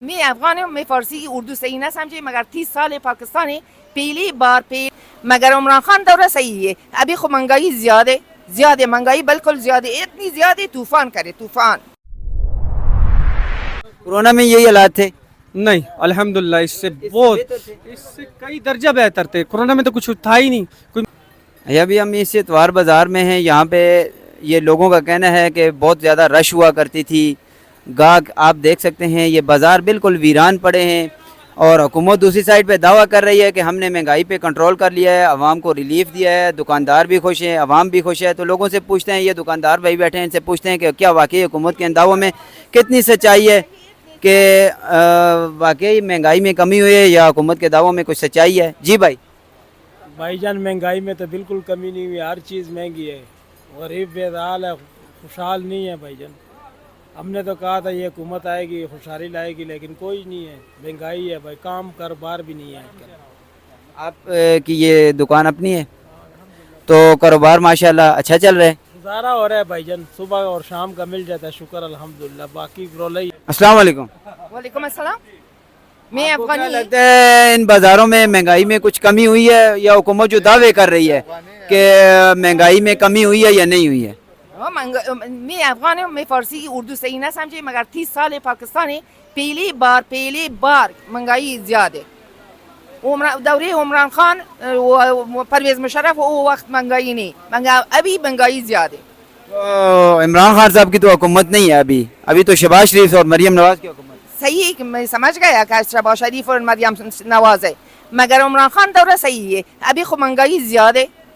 میں افغان ہوں، میں فارسی کی اردو صحیح نہ سمجھے، مگر 30 سال پاکستانی پہلی بار مگر عمران خان دورہ صحیح ہے. ابھی خود مہنگائی زیادہ مہنگائی بالکل زیادہ، اتنی زیادہ طوفان کرے طوفان. کورونا میں یہی حالات تھے؟ نہیں الحمدللہ اس سے کئی درجہ بہتر تھے. کورونا میں تو کچھ تھا ہی نہیں کوئی. ابھی ہم اس اتوار بازار میں ہیں. یہاں پہ یہ لوگوں کا کہنا ہے کہ بہت زیادہ رش ہوا کرتی تھی، گاہک آپ دیکھ سکتے ہیں یہ بازار بالکل ویران پڑے ہیں. اور حکومت دوسری سائڈ پہ دعویٰ کر رہی ہے کہ ہم نے مہنگائی پہ کنٹرول کر لیا ہے، عوام کو ریلیف دیا ہے، دکاندار بھی خوش ہیں، عوام بھی خوش ہے. تو لوگوں سے پوچھتے ہیں، یہ دکاندار بھائی بیٹھے ہیں، ان سے پوچھتے ہیں کہ کیا واقعی حکومت کے ان دعووں میں کتنی سچائی ہے، کہ واقعی مہنگائی میں کمی ہوئی ہے یا حکومت کے دعووں میں کچھ سچائی ہے؟ جی بھائی جان مہنگائی میں تو بالکل کمی نہیں ہوئی، ہر چیز مہنگی ہے، غریب بیحال ہے، خوشحال نہیں ہے بھائی جان. ہم نے تو کہا تھا یہ حکومت آئے گی خوشحالی لائے گی، لیکن کوئی نہیں ہے، مہنگائی ہے بھائی، کام کاروبار بھی نہیں ہے. آپ کی یہ دکان اپنی ہے تو کاروبار ماشاءاللہ اچھا چل رہا ہے؟ گزارا ہو رہا ہے بھائی جان، صبح اور شام کا مل جاتا ہے، شکر الحمدللہ، باقی رولا ہی. السلام علیکم. وعلیکم السلام. میں آپ کو کیا افغانی لگتا ہے ان بازاروں میں مہنگائی میں کچھ کمی ہوئی ہے، یا حکومت جو دعوے کر رہی ہے کہ مہنگائی میں کمی ہوئی ہے یا نہیں ہوئی ہے؟ میں افغان ہوں، میں فارسی کی اردو صحیح نہ سمجھے، مگر 30 سال پاکستانی پہلی بار مہنگائی زیادہ. دورے عمران خان پرویز مشرف وہ وقت مہنگائی نہیں، ابھی مہنگائی زیادہ. تو عمران خان صاحب کی تو حکومت نہیں ہے ابھی تو شہباز شریف اور مریم نواز کی حکومت ہے. صحیح ہے کہ میں سمجھ گیا کہ شہباز شریف اور مریم نواز ہے، مگر عمران خان دورہ صحیح ہے. ابھی خود مہنگائی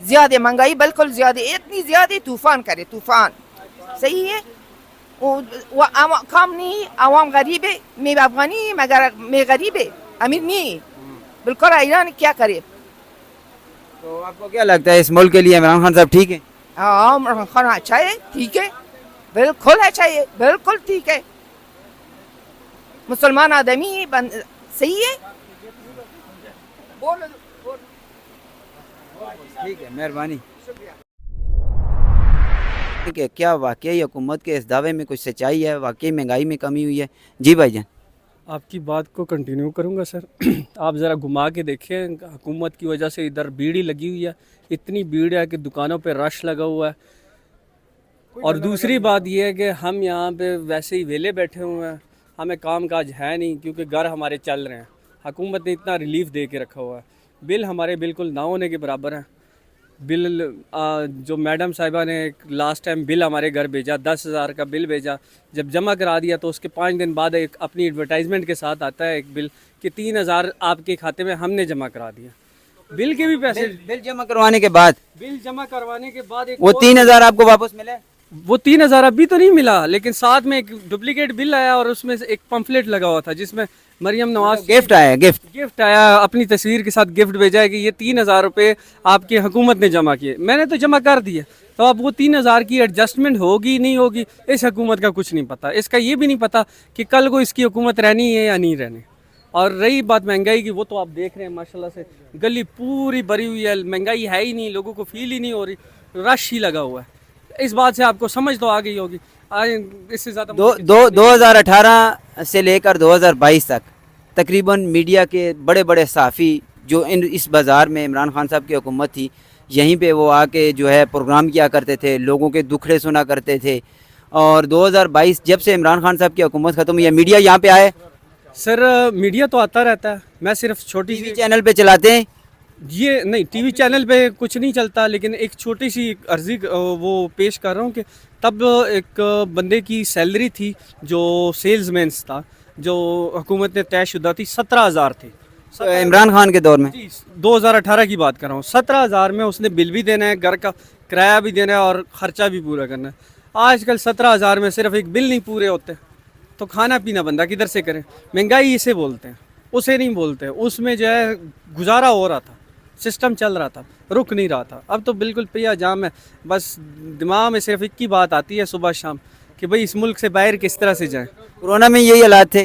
زیادہ مہنگائی بالکل زیادہ، اتنی زیادہ طوفان کرے طوفان. صحیح ہے، وہ کام نہیں، عوام غریب ہے. میں افغانی مگر میں غریب ہے، امیر نہیں بالکل. ایران کیا کرے؟ تو آپ کو کیا لگتا ہے اس ملک کے لیے عمران خان صاحب ٹھیک ہے؟ ہاں عمران خان اچھا ہے، ٹھیک ہے، بالکل اچھا ہے، بالکل ٹھیک ہے. مسلمان آدمی صحیح ہے. ٹھیک ہے، مہربانی. کہ کیا واقعی حکومت کے اس دعوے میں کچھ سچائی ہے، واقعی مہنگائی میں کمی ہوئی ہے؟ جی بھائی جان. آپ کی بات کو کنٹینیو کروں گا سر. آپ ذرا گھما کے دیکھیں، حکومت کی وجہ سے ادھر بھیڑ ہی لگی ہوئی ہے، اتنی بھیڑ ہے کہ دکانوں پہ رش لگا ہوا ہے. اور دوسری بات یہ ہے کہ ہم یہاں پہ ویسے ہی ویلے بیٹھے ہوئے ہیں، ہمیں کام کاج ہے نہیں کیونکہ گھر ہمارے چل رہے ہیں. حکومت نے اتنا ریلیف دے کے رکھا ہوا ہے، بل ہمارے بالکل نہ ہونے کے برابر ہیں. بل جو میڈم صاحبہ نے لاسٹ ٹائم بل ہمارے گھر بھیجا، 10,000 کا بل بھیجا، جب جمع کرا دیا تو اس کے 5 دن بعد ایک اپنی ایڈورٹائزمنٹ کے ساتھ آتا ہے ایک بل کہ 3,000 آپ کے کھاتے میں ہم نے جمع کرا دیا. بل کے بھی پیسے، بل جمع کروانے کے بعد بل جمع کروانے کے بعد وہ 3,000 آپ کو واپس ملے؟ وہ 3,000 ابھی تو نہیں ملا، لیکن ساتھ میں ایک ڈپلیکیٹ بل آیا اور اس میں ایک پمفلٹ لگا ہوا تھا جس میں مریم نواز گفٹ آیا، اپنی تصویر کے ساتھ گفٹ بھیجا ہے کہ یہ 3,000 روپے آپ کی حکومت نے جمع کیے. میں نے تو جمع کر دیے، تو اب وہ 3,000 کی ایڈجسٹمنٹ ہوگی نہیں ہوگی اس حکومت کا کچھ نہیں پتا. اس کا یہ بھی نہیں پتا کہ کل کو اس کی حکومت رہنی ہے یا نہیں رہنی. اور رہی بات مہنگائی کی، وہ تو آپ دیکھ رہے ہیں ماشاءاللہ سے گلی پوری بھری ہوئی ہے، مہنگائی ہے ہی نہیں، لوگوں کو فیل ہی نہیں ہو رہی، رش ہی لگا ہوا ہے. اس بات سے آپ کو سمجھ تو آ گئی ہوگی. اس سے زیادہ 2018 سے لے کر 2022 تک تقریباً میڈیا کے بڑے بڑے صحافی جو اس بازار میں عمران خان صاحب کی حکومت تھی، یہیں پہ وہ آ کے جو ہے پروگرام کیا کرتے تھے، لوگوں کے دکھڑے سنا کرتے تھے. اور 2022 جب سے عمران خان صاحب کی حکومت ختم ہوئی ہے، میڈیا یہاں پہ آئے؟ سر میڈیا تو آتا رہتا ہے، میں صرف چھوٹی ٹی وی چینل پہ چلاتے ہیں؟ یہ نہیں، ٹی وی چینل پہ کچھ نہیں چلتا، لیکن ایک چھوٹی سی عرضی وہ پیش کر رہا ہوں کہ تب ایک بندے کی سیلری تھی جو سیلز مینس تھا، جو حکومت نے طے شدہ تھی، 17,000 تھی. عمران خان کے دور میں؟ جی 2018 کی بات کر رہا ہوں. 17,000 میں اس نے بل بھی دینا ہے، گھر کا کرایہ بھی دینا ہے اور خرچہ بھی پورا کرنا ہے. آج کل 17,000 میں صرف ایک بل نہیں پورے ہوتے تو کھانا پینا بندہ کدھر سے کرے؟ مہنگائی اسے بولتے ہیں، اسے نہیں بولتے. اس میں جو ہے گزارا ہو رہا تھا، سسٹم چل رہا تھا، رک نہیں رہا تھا. اب تو بالکل پیا جام ہے. بس دماغ میں صرف ایک ہی بات آتی ہے صبح شام کہ بھئی اس ملک سے باہر کس طرح سے جائیں. کورونا میں یہی حالات تھے؟